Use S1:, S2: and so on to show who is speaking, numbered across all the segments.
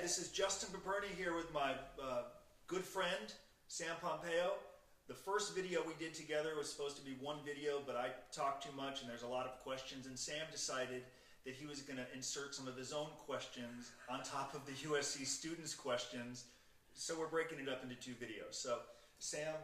S1: this is Justin Paperny here with my good friend, Sam Pompeo. The first video we did together was supposed to be one video, but I talked too much and there's a lot of questions, and Sam decided that he was going to insert some of his own questions on top of the USC students' questions, so we're breaking it up into two videos. So, Sam,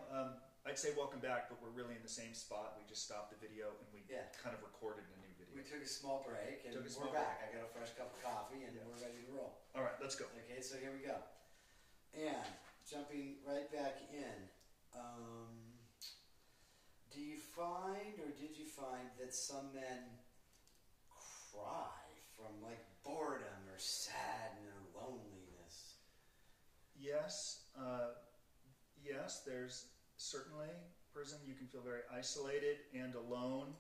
S1: I'd say welcome back, but we're really in the same spot. We just stopped the video and we kind of recorded a new video.
S2: We took a small break and we're back. I got a fresh cup of coffee and we're ready to roll.
S1: All right, let's go.
S2: Okay, so here we go. And jumping right back in, do you find, or did you find, that some men cry from like boredom or sadness or loneliness?
S1: Yes, yes, there's certainly prison. You can feel very isolated and alone,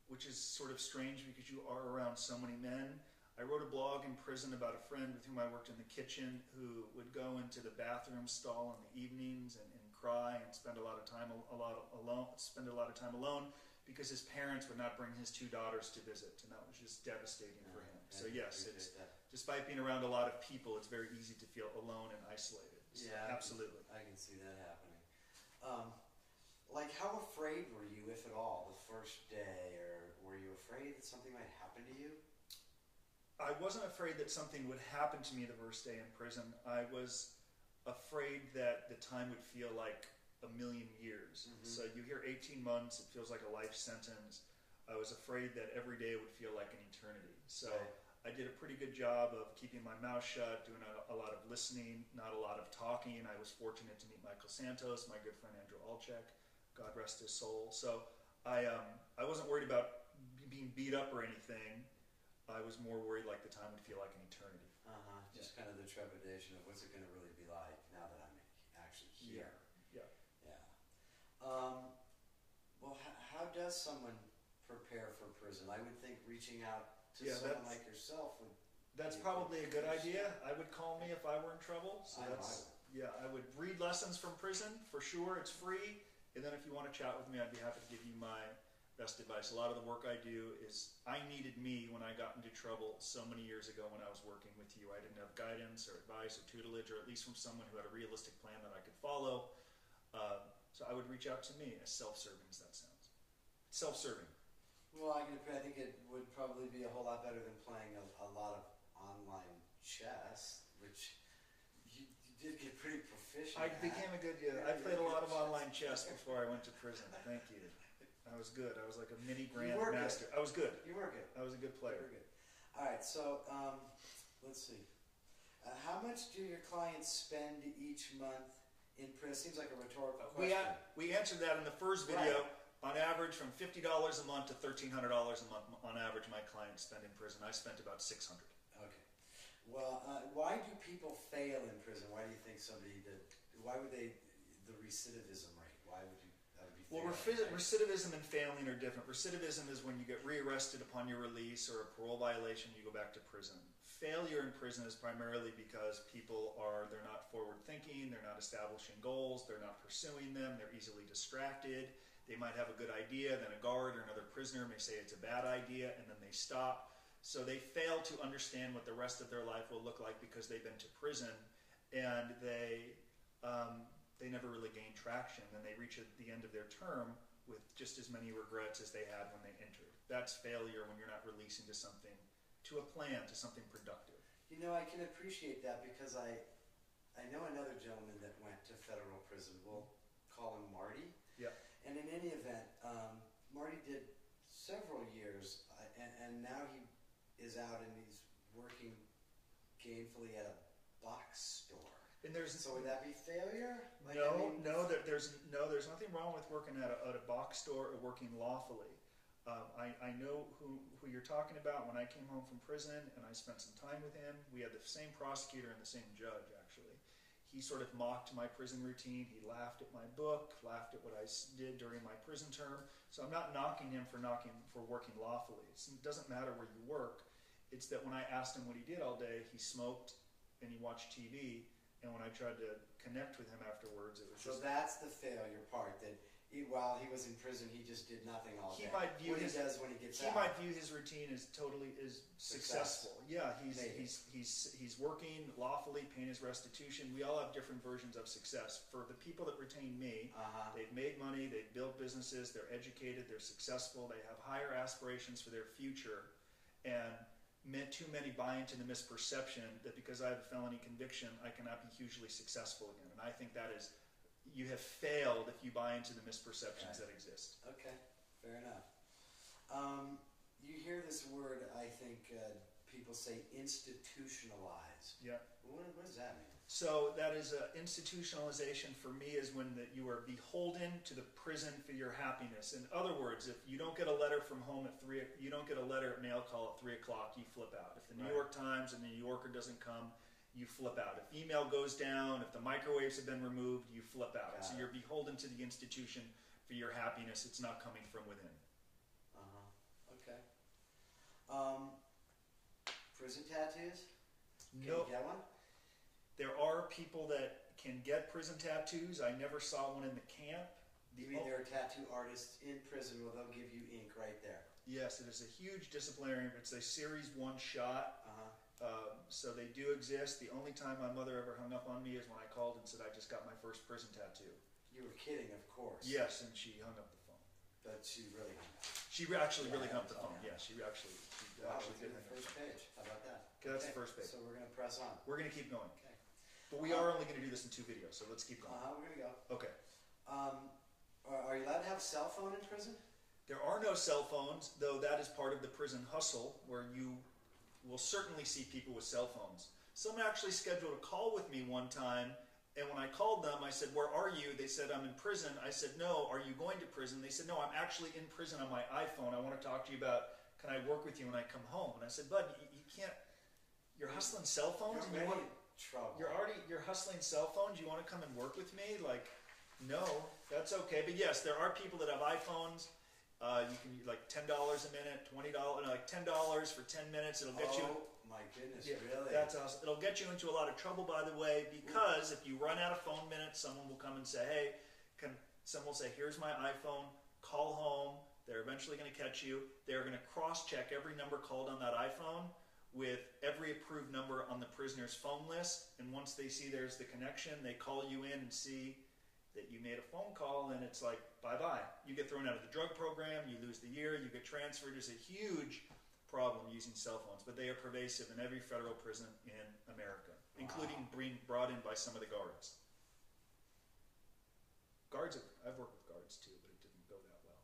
S1: which is sort of strange because you are around so many men. I wrote a blog in prison about a friend with whom I worked in the kitchen who would go into the bathroom stall in the evenings and cry and spend a lot of time alone because his parents would not bring his two daughters to visit, and that was just devastating for him. So yes, despite being around a lot of people, it's very easy to feel alone and isolated. So
S2: yeah,
S1: absolutely.
S2: I can see that happening. Like, how afraid were you, if at all, the first day, or were you afraid that something might happen to you?
S1: I wasn't afraid that something would happen to me the first day in prison. I was afraid that the time would feel like a million years. So you hear 18 months, it feels like a life sentence. I was afraid that every day would feel like an eternity. So I did a pretty good job of keeping my mouth shut, doing a lot of listening, not a lot of talking. I was fortunate to meet Michael Santos, my good friend Andrew Alchek, God rest his soul. So I wasn't worried about being beat up or anything. I was more worried like the time would feel like an eternity.
S2: Just kind of the trepidation of what's it going to really be like now that I'm actually here.
S1: Yeah.
S2: Well, how does someone prepare for prison? I would think reaching out to someone like yourself would.
S1: That's probably a good idea. I would call me if I were in trouble. So I would read lessons from prison for sure. It's free. And then if you want to chat with me, I'd be happy to give you my best advice. A lot of the work I do is, I needed me when I got into trouble so many years ago when I was working with you. I didn't have guidance or advice or tutelage, or at least from someone who had a realistic plan that I could follow. So I would reach out to me, as self-serving as that sounds. Self-serving.
S2: Well, I think it would probably be a whole lot better than playing a lot of online chess, which you did get pretty proficient
S1: I became a good, I played a lot of online chess before I went to prison. Thank you. I was good. I was like a mini grandmaster. I was good.
S2: You were good.
S1: I was a good player.
S2: You were good. All right, so let's see. How much do your clients spend each month in prison? Seems like a rhetorical question.
S1: We answered that in the first video. On average, from $50 a month to $1,300 a month, on average, my clients spend in prison. I spent about $600.
S2: Okay. Well, why do people fail in prison? Why do you think why would the recidivism rate, why would you?
S1: Well, recidivism and failing are different. Recidivism is when you get rearrested upon your release or a parole violation, you go back to prison. Failure in prison is primarily because they're not forward thinking, they're not establishing goals, they're not pursuing them, they're easily distracted. They might have a good idea, then a guard or another prisoner may say it's a bad idea, and then they stop. So they fail to understand what the rest of their life will look like because they've been to prison, and they never really gain traction. Then they reach at the end of their term with just as many regrets as they had when they entered. That's failure when you're not releasing to something, to a plan, to something productive.
S2: You know, I can appreciate that because I know another gentleman that went to federal prison. We'll call him Marty.
S1: Yeah.
S2: And in any event, Marty did several years, and now he is out and he's working gainfully at a box store.
S1: And
S2: so would that be failure?
S1: There's nothing wrong with working at a box store or working lawfully. I know who you're talking about. When I came home from prison and I spent some time with him, we had the same prosecutor and the same judge, actually. He sort of mocked my prison routine. He laughed at my book, laughed at what I did during my prison term. So I'm not knocking him for working lawfully. It doesn't matter where you work. It's that when I asked him what he did all day, he smoked and he watched TV. And when I tried to connect with him afterwards, it was
S2: so that's the failure part, that while he was in prison, he just did nothing all day.
S1: He might view
S2: what he does when he gets out.
S1: He might view his routine as totally successful. Yeah,
S2: Maybe.
S1: he's working lawfully, paying his restitution. We all have different versions of success. For the people that retain me, they've made money, they've built businesses, they're educated, they're successful, they have higher aspirations for their future, and too many buy into the misperception that because I have a felony conviction, I cannot be hugely successful again. And I think that is, you have failed if you buy into the misperceptions that exist.
S2: Okay, fair enough. You hear this word, I think people say institutionalized.
S1: Yeah.
S2: What does that mean?
S1: So that is institutionalization for me is when you are beholden to the prison for your happiness. In other words, if you don't get a letter from home at you don't get a letter at mail call at 3 o'clock, you flip out. If the New York Times and the New Yorker doesn't come, you flip out. If email goes down, if the microwaves have been removed, you flip out. So you're beholden to the institution for your happiness. It's not coming from within.
S2: Okay. Prison tattoos? Can
S1: No.
S2: you get one?
S1: There are people that can get prison tattoos. I never saw one in the camp.
S2: You mean there are tattoo artists in prison where they'll give you ink right there?
S1: Yes, it is a huge disciplinary. It's a series one shot. So they do exist. The only time my mother ever hung up on me is when I called and said I just got my first prison tattoo.
S2: You were kidding, of course.
S1: Yes, and she hung up the phone.
S2: But she really hung up.
S1: She actually really hung up the phone. Yeah, she actually
S2: did
S1: hang
S2: the
S1: up.
S2: first page. How about that?
S1: Okay, that's the first page.
S2: So we're going to press on.
S1: We're going to keep going.
S2: Okay.
S1: But we are only going to do this in 2 videos, so let's keep going.
S2: We're going to go.
S1: Okay.
S2: Are you allowed to have a cell phone in prison?
S1: There are no cell phones, though that is part of the prison hustle, where you will certainly see people with cell phones. Someone actually scheduled a call with me one time, and when I called them, I said, "Where are you?" They said, "I'm in prison." I said, "No, are you going to prison?" They said, "No, I'm actually in prison on my iPhone. I want to talk to you about, can I work with you when I come home?" And I said, "Bud, you can't, you're hustling cell phones?
S2: You're
S1: and
S2: trouble.
S1: you're hustling cell phones? You want to come and work with me?" Like, no, that's okay. But yes, there are people that have iPhones. You can like $10 a minute, $20, like $10 for 10 minutes. It'll get you.
S2: Oh my goodness,
S1: Yeah,
S2: really?
S1: that's awesome. It'll get you into a lot of trouble, by the way, because if you run out of phone minutes, someone will come and say, "Hey," someone will say, "Here's my iPhone. Call home." They're eventually going to catch you. They're going to cross-check every number called on that iPhone with every approved number on the prisoner's phone list. And once they see there's the connection, they call you in and see that you made a phone call, and it's like, bye-bye. You get thrown out of the drug program, you lose the year, you get transferred. There's a huge problem using cell phones, but they are pervasive in every federal prison in America, including being brought in by some of the guards. I've worked with guards too, but it didn't go that well.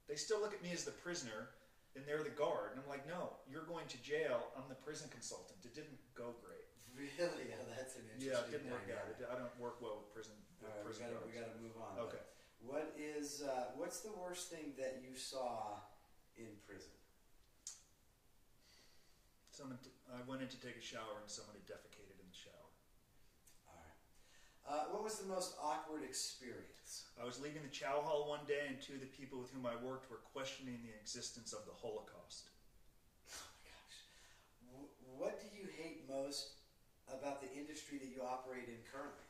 S1: They still look at me as the prisoner, and they're the guard, and I'm like, "No, you're going to jail. I'm the prison consultant." It didn't go great.
S2: Really? Oh, that's an interesting.
S1: Yeah, it didn't work out. I don't work well with prison.
S2: All right, we got to move on.
S1: Okay.
S2: What's the worst thing that you saw in prison?
S1: I went in to take a shower and someone had defecated in the shower.
S2: All right. What was the most awkward experience?
S1: I was leaving the chow hall one day, and 2 of the people with whom I worked were questioning the existence of the Holocaust.
S2: Oh my gosh. What do you hate most about the industry that you operate in currently?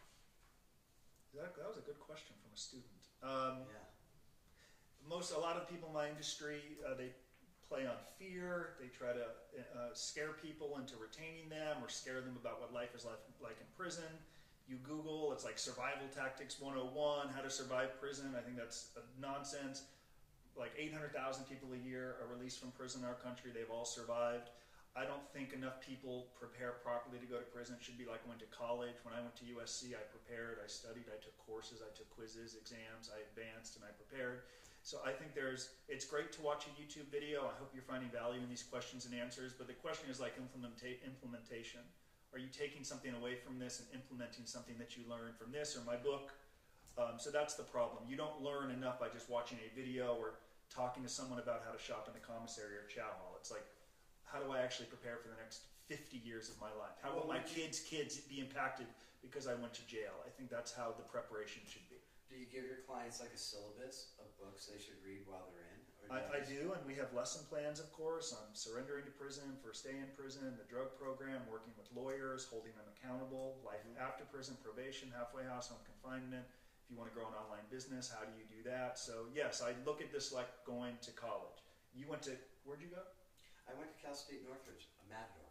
S1: That was a good question from a student.
S2: Yeah.
S1: A lot of people in my industry, they play on fear. They try to scare people into retaining them or scare them about what life is like in prison. You Google, it's like Survival Tactics 101, how to survive prison. I think that's nonsense. Like 800,000 people a year are released from prison in our country. They've all survived. I don't think enough people prepare properly to go to prison. It should be like going to college. When I went to USC, I prepared, I studied, I took courses, I took quizzes, exams, I advanced, and I prepared. So I think it's great to watch a YouTube video. I hope you're finding value in these questions and answers, but the question is like implementation. Are you taking something away from this and implementing something that you learned from this or my book? So that's the problem. You don't learn enough by just watching a video or talking to someone about how to shop in the commissary or chow hall. It's like, how do I actually prepare for the next 50 years of my life? How will my kids' be impacted because I went to jail? I think that's how the preparation should be.
S2: Do you give your clients like a syllabus of books they should read while they're in?
S1: I do, and we have lesson plans, of course, on surrendering to prison, first day in prison, the drug program, working with lawyers, holding them accountable, life after prison, probation, halfway house, home confinement. If you want to grow an online business, how do you do that? So yes, I look at this like going to college. You went to, where'd you go?
S2: I went to Cal State Northridge, a Matador.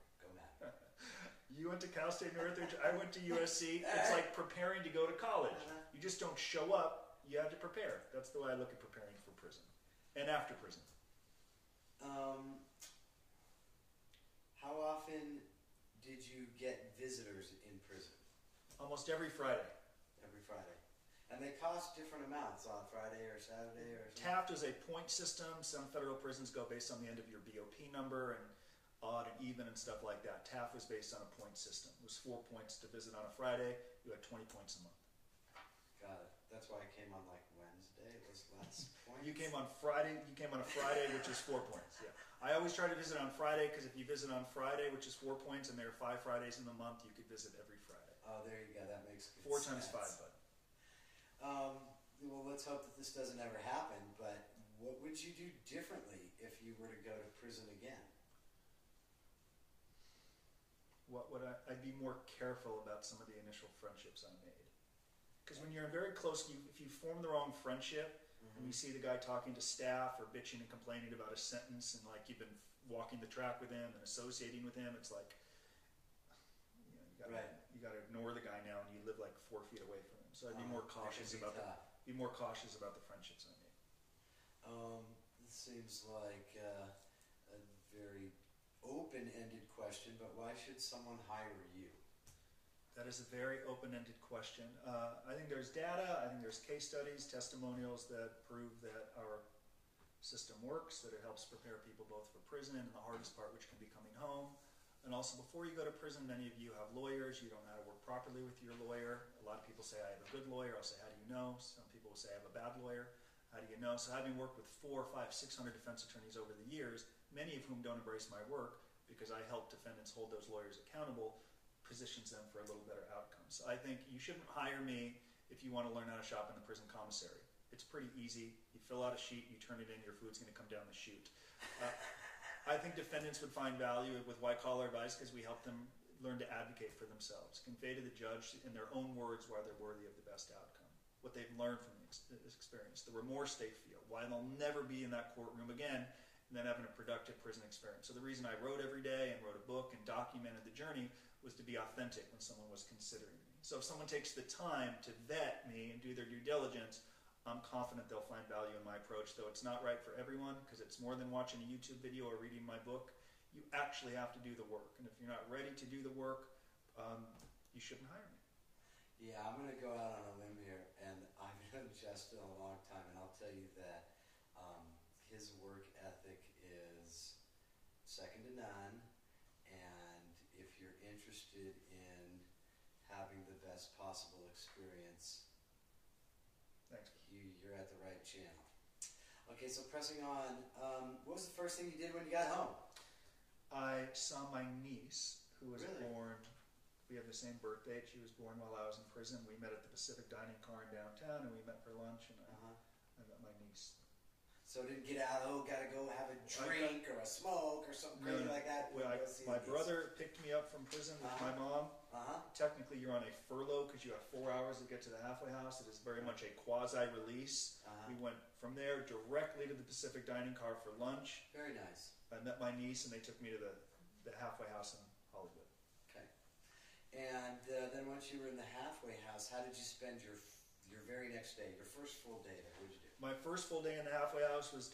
S1: You went to Cal State Northridge. I went to USC. It's like preparing to go to college. You just don't show up. You have to prepare. That's the way I look at preparing for prison and after prison.
S2: How often did you get visitors in prison?
S1: Almost every Friday.
S2: Every Friday. And they cost different amounts on Friday or Saturday or something?
S1: Taft is a point system. Some federal prisons go based on the end of your BOP number and odd and even and stuff like that. Taft was based on a point system. It was 4 points to visit on a Friday. You had 20 points a month.
S2: Got it. That's why I came on like Wednesday. It was less points.
S1: You came on Friday. You came on a Friday, which is 4 points. Yeah. I always try to visit on Friday because if you visit on Friday, which is 4 points, and there are 5 Fridays in the month, you could visit every Friday.
S2: Oh, there you go. That makes good
S1: 4
S2: sense.
S1: times 5, bud.
S2: Well, let's hope that this doesn't ever happen, but what would you do differently if you were to go to prison again?
S1: What would I'd be more careful about some of the initial friendships I made. Because when you're very close, if you form the wrong friendship, and you see the guy talking to staff or bitching and complaining about a sentence, and like you've been walking the track with him and associating with him, it's like, you gotta ignore the guy now, and you live like 4 feet away from him. So I'd be more cautious about the friendships I made.
S2: This seems like a very open-ended question, but why should someone hire you?
S1: That is a very open-ended question. I think there's data, I think there's case studies, testimonials that prove that our system works, that it helps prepare people both for prison and the hardest part, which can be coming home. And also, before you go to prison, many of you have lawyers. You don't know how to work properly with your lawyer. A lot of people say, I have a good lawyer. I'll say, how do you know? Some people will say, I have a bad lawyer. How do you know? So having worked with 400, 500, 600 defense attorneys over the years, many of whom don't embrace my work because I help defendants hold those lawyers accountable, positions them for a little better outcome. So I think you shouldn't hire me if you want to learn how to shop in the prison commissary. It's pretty easy. You fill out a sheet, you turn it in, your food's going to come down the chute. I think defendants would find value with white-collar advice because we help them learn to advocate for themselves, convey to the judge in their own words why they're worthy of the best outcome, what they've learned from this experience, the remorse they feel, why they'll never be in that courtroom again, and then having a productive prison experience. So the reason I wrote every day and wrote a book and documented the journey was to be authentic when someone was considering me. So if someone takes the time to vet me and do their due diligence, I'm confident they'll find value in my approach, though it's not right for everyone because it's more than watching a YouTube video or reading my book. You actually have to do the work. And if you're not ready to do the work, you shouldn't hire me.
S2: Yeah, I'm going to go out on a limb here, and I've known Justin a long time, and I'll tell you that his work ethic is second to none, and if you're interested in having the best possible experience,
S1: Thanks.
S2: You're at the right channel. Okay, so pressing on, what was the first thing you did when you got home?
S1: I saw my niece, who was
S2: Really?
S1: born, we have the same birth date, she was born while I was in prison. We met at the Pacific Dining Car in downtown, and we met for lunch, and I met my niece.
S2: So didn't get out, gotta go have a drink or a smoke or something crazy like that?
S1: Well, my brother picked me up from prison with my mom. Technically, you're on a furlough because you have 4 hours to get to the halfway house. It is very much a quasi-release. We went from there directly to the Pacific Dining Car for lunch.
S2: Very nice.
S1: I met my niece, and they took me to the halfway house in Hollywood.
S2: Okay. And then once you were in the halfway house, how did you spend your very next day, your first full day there? What did you do?
S1: My first full day in the halfway house was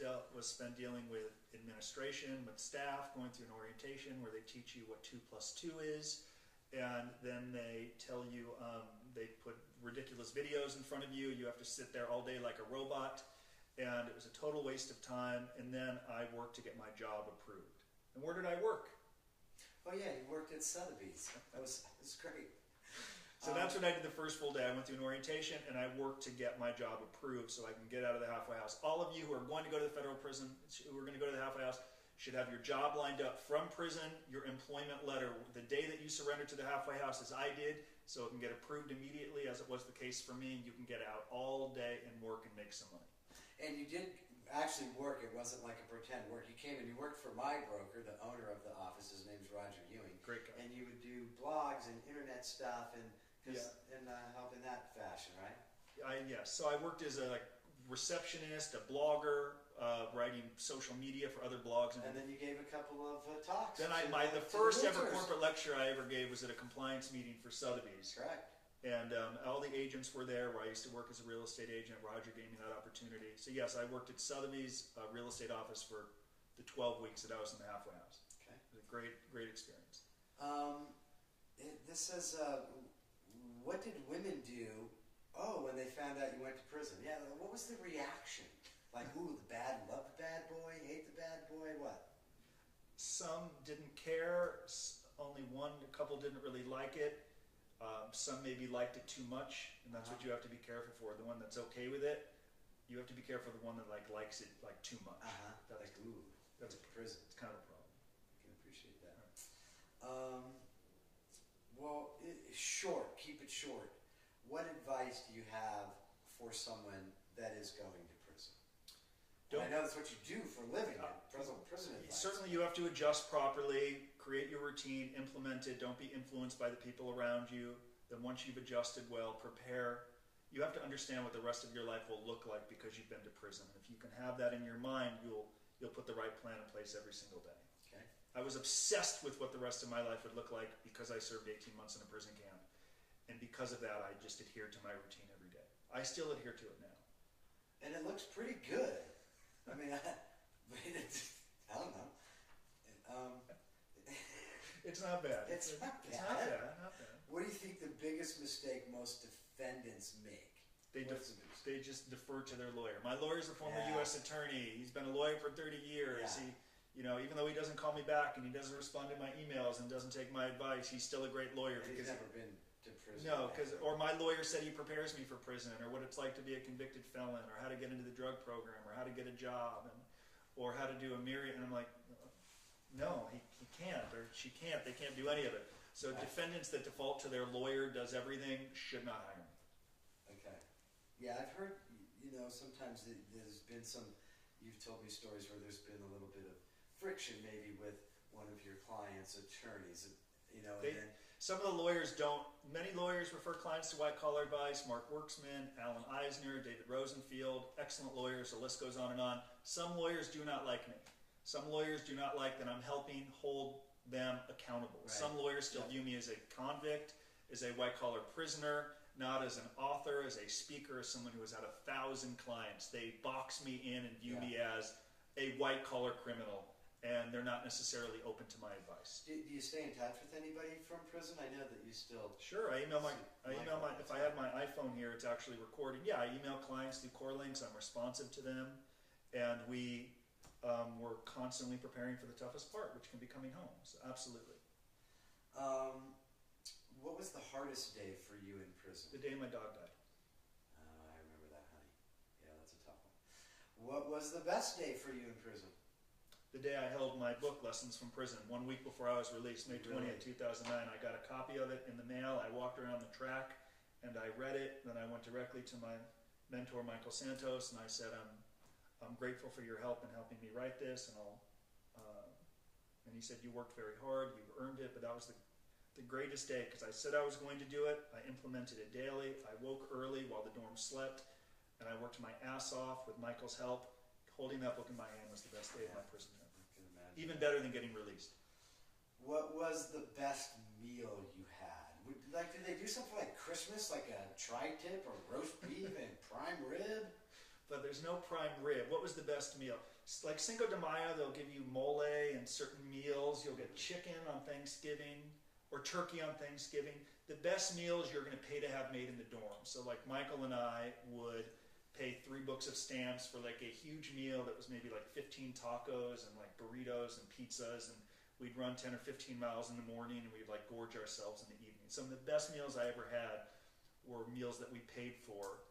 S1: spent dealing with administration, with staff, going through an orientation where they teach you what 2 + 2 is. And then they tell you, they put ridiculous videos in front of you. You have to sit there all day like a robot. And it was a total waste of time. And then I worked to get my job approved. And where did I work?
S2: Oh yeah, you worked at Sotheby's. That was great.
S1: So that's what I did the first full day. I went through an orientation and I worked to get my job approved so I can get out of the halfway house. All of you who are going to go to the federal prison, who are going to go to the halfway house, should have your job lined up from prison, your employment letter, the day that you surrender to the halfway house, as I did, so it can get approved immediately, as it was the case for me. You can get out all day and work and make some money.
S2: And you did actually work. It wasn't like a pretend work. You came and you worked for my broker, the owner of the office. His name's Roger Ewing.
S1: Great guy.
S2: And you would do blogs and internet stuff and help in that fashion, right?
S1: Yes. So I worked as a receptionist, a blogger, writing social media for other blogs.
S2: And then you gave a couple of talks.
S1: Then the first ever corporate lecture I ever gave was at a compliance meeting for Sotheby's.
S2: Correct.
S1: And all the agents were there where I used to work as a real estate agent. Roger gave me that opportunity. So yes, I worked at Sotheby's real estate office for the 12 weeks that I was in the halfway house.
S2: Okay.
S1: It was a great experience.
S2: This says, what did women do? Oh, when they found out you went to prison. Yeah, what was the reaction? Like, ooh, love the bad boy, hate the bad boy, what?
S1: Some didn't care. Only a couple didn't really like it. Some maybe liked it too much, and that's what you have to be careful for. The one that's okay with it, you have to be careful. The one that likes it too much.
S2: That's like, ooh,
S1: that's a
S2: prison.
S1: It's kind of a problem.
S2: I can appreciate that.
S1: Right.
S2: Well, keep it short. What advice do you have for someone that is going to prison? I know that's what you do for a living. Prison advice.
S1: Certainly, you have to adjust properly. Create your routine, implement it. Don't be influenced by the people around you. Then once you've adjusted well, prepare. You have to understand what the rest of your life will look like because you've been to prison. If you can have that in your mind, you'll put the right plan in place every single day.
S2: Okay.
S1: I was obsessed with what the rest of my life would look like because I served 18 months in a prison camp. And because of that, I just adhered to my routine every day. I still adhere to it now.
S2: And it looks pretty good. I mean, I don't know.
S1: It's not bad.
S2: It's not bad.
S1: Not bad.
S2: What do you think the biggest mistake most defendants make?
S1: They just defer to their lawyer. My lawyer's a former U.S. attorney. He's been a lawyer for 30 years.
S2: Yeah.
S1: Even though he doesn't call me back and he doesn't respond to my emails and doesn't take my advice, he's still a great lawyer.
S2: He's never been to prison.
S1: No, or my lawyer said he prepares me for prison, or what it's like to be a convicted felon, or how to get into the drug program, or how to get a job, or how to do a myriad. And I'm like, no, he can't, or she can't. They can't do any of it. So defendants that default to their lawyer does everything should not hire me.
S2: Okay. Yeah, I've heard, sometimes there's been you've told me stories where there's been a little bit of friction maybe with one of your clients' attorneys,
S1: Some of the lawyers don't. Many lawyers refer clients to white-collar advice. Mark Worksman, Alan Eisner, David Rosenfield, excellent lawyers. The list goes on and on. Some lawyers do not like me. Some lawyers do not like that I'm helping hold them accountable.
S2: Right.
S1: Some lawyers still view me as a convict, as a white-collar prisoner, not as an author, as a speaker, as someone who has had 1,000 clients. They box me in and view me as a white-collar criminal, and they're not necessarily open to my advice.
S2: Do you stay in touch with anybody from prison? I know that you still...
S1: Sure, I email my if I have my iPhone here, it's actually recording. Yeah, I email clients through Core Links. I'm responsive to them, and we're constantly preparing for the toughest part, which can be coming home. So absolutely.
S2: What was the hardest day for you in prison?
S1: The day my dog died.
S2: I remember that, honey. Yeah, that's a tough one. What was the best day for you in prison?
S1: The day I held my book, Lessons from Prison, 1 week before I was released, May 20th, 2009. I got a copy of it in the mail. I walked around the track, and I read it. Then I went directly to my mentor, Michael Santos, and I said, I'm grateful for your help in helping me write this, and and he said, you worked very hard, you've earned it, but that was the greatest day, because I said I was going to do it. I implemented it daily. I woke early while the dorm slept, and I worked my ass off with Michael's help. Holding that book in my hand was the best day of my prison term.
S2: I can imagine.
S1: Even better than getting released.
S2: What was the best meal you had? Did they do something like Christmas, like a tri-tip or roast beef and prime rib?
S1: But there's no prime rib. What was the best meal? Like Cinco de Mayo, they'll give you mole and certain meals. You'll get chicken on Thanksgiving or turkey on Thanksgiving. The best meals you're going to pay to have made in the dorm. So like Michael and I would pay 3 books of stamps for like a huge meal that was maybe like 15 tacos and like burritos and pizzas, and we'd run 10 or 15 miles in the morning and we'd like gorge ourselves in the evening. Some of the best meals I ever had were meals that we paid for.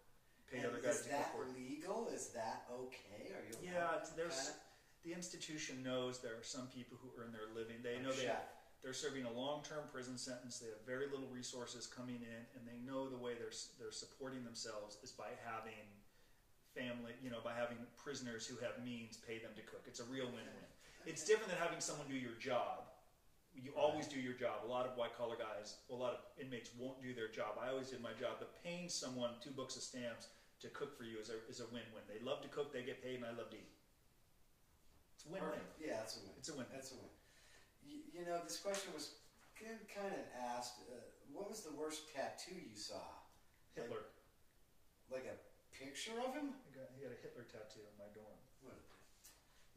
S1: Paid other guys to cook for.
S2: Is that legal? Is that okay? Are you
S1: the institution knows there are some people who earn their living. They know they're serving a long-term prison sentence. They have very little resources coming in, and they know the way they're supporting themselves is by having family, by having prisoners who have means pay them to cook. It's a real win-win. It's different than having someone do your job. You always do your job. A lot of white-collar guys, a lot of inmates won't do their job. I always did my job, but paying someone 2 books of stamps to cook for you is a win-win. They love to cook, they get paid, and I love to eat. It's a win-win.
S2: Yeah, it's a win.
S1: It's a win.
S2: That's a win. You know, this question was kind of asked, what was the worst tattoo you saw?
S1: Hitler.
S2: Like a picture of him?
S1: He had a Hitler tattoo on my dorm.
S2: What?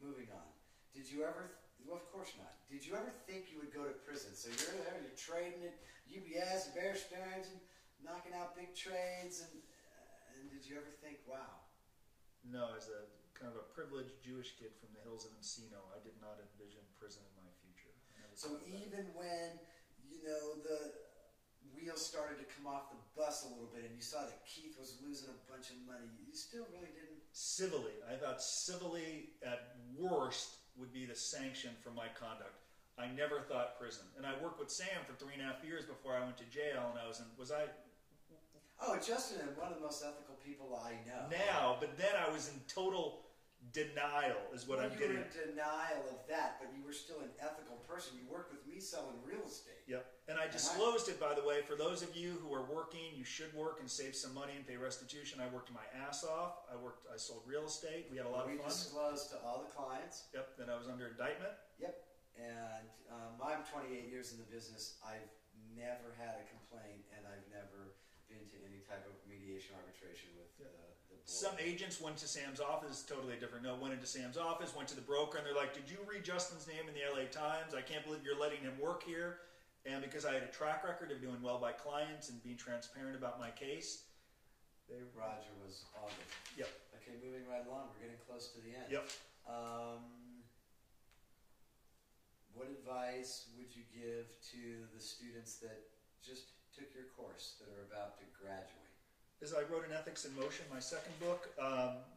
S2: Moving on. Did you ever, well, of course not. Did you ever think you would go to prison? So you're there, you're trading at UBS, Bear Stearns, and knocking out big trades, and did you ever think, wow?
S1: No, as a kind of a privileged Jewish kid from the hills of Encino, I did not envision prison in my future.
S2: So even when, you know, the wheels started to come off the bus a little bit and you saw that Keith was losing a bunch of money, you still really didn't?
S1: Civilly. I thought civilly at worst would be the sanction for my conduct. I never thought prison. And I worked with Sam for 3.5 years before I went to jail, and
S2: Oh, Justin is one of the most ethical people I know.
S1: Now, but then I was in total denial is what I'm getting at.
S2: You were in denial of that, but you were still an ethical person. You worked with me selling real estate.
S1: Yep. And I disclosed it, by the way, for those of you who are working, you should work and save some money and pay restitution. I worked my ass off. I sold real estate. We had a lot of fun.
S2: We disclosed to all the clients.
S1: Yep. Then I was under indictment.
S2: Yep. And I'm 28 years in the business. I've never had a complaint, and I've never been to any type of mediation arbitration with the board.
S1: Some agents went to Sam's office, totally different. No, went into Sam's office, went to the broker, and they're like, did you read Justin's name in the LA Times? I can't believe you're letting him work here. And because I had a track record of doing well by clients and being transparent about my case,
S2: Roger was all good.
S1: Yep.
S2: Okay, moving right along. We're getting close to the end.
S1: Yep.
S2: What advice would you give to the students that just took your course, that are about to graduate?
S1: As I wrote in Ethics in Motion, my second book,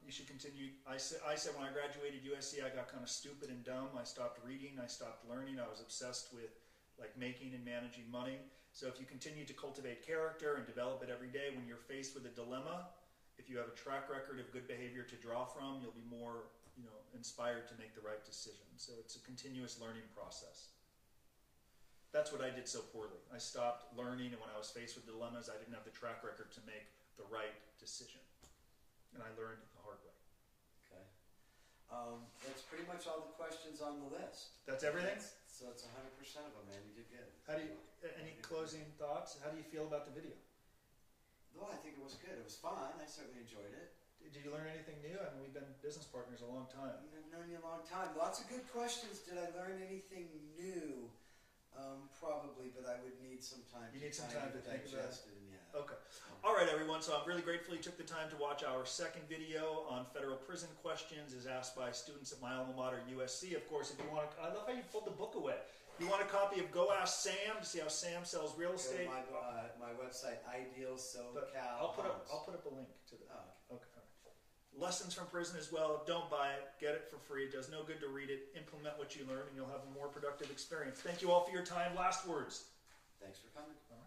S1: you should continue. I said when I graduated USC, I got kind of stupid and dumb. I stopped reading. I stopped learning. I was obsessed with making and managing money. So if you continue to cultivate character and develop it every day, when you're faced with a dilemma, if you have a track record of good behavior to draw from, you'll be more inspired to make the right decision. So it's a continuous learning process. That's what I did so poorly. I stopped learning, and when I was faced with dilemmas, I didn't have the track record to make the right decision. And I learned the hard way.
S2: Okay. That's pretty much all the questions on the list.
S1: That's everything?
S2: So it's 100% of them, man. You did good.
S1: Any closing thoughts? How do you feel about the video?
S2: Well, I think it was good. It was fun. I certainly enjoyed it.
S1: Did you learn anything new? I mean, we've been business partners a long time.
S2: I've known you a long time. Lots of good questions. Did I learn anything new? Probably, but I would need some time.
S1: You need some time to think about it.
S2: Yeah.
S1: Okay. All right, everyone. So I'm really grateful you took the time to watch our second video on federal prison questions, as asked by students at my alma mater, USC. Of course, if you want to, I love how you pulled the book away. If you want a copy of Go Ask Sam to see how Sam sells real estate.
S2: Go to my website, Ideal SoCal.
S1: I'll put up a link to that.
S2: Oh, okay.
S1: Lessons from prison as well. Don't buy it. Get it for free. It does no good to read it. Implement what you learn, and you'll have a more productive experience. Thank you all for your time. Last words.
S2: Thanks for coming.
S1: All right.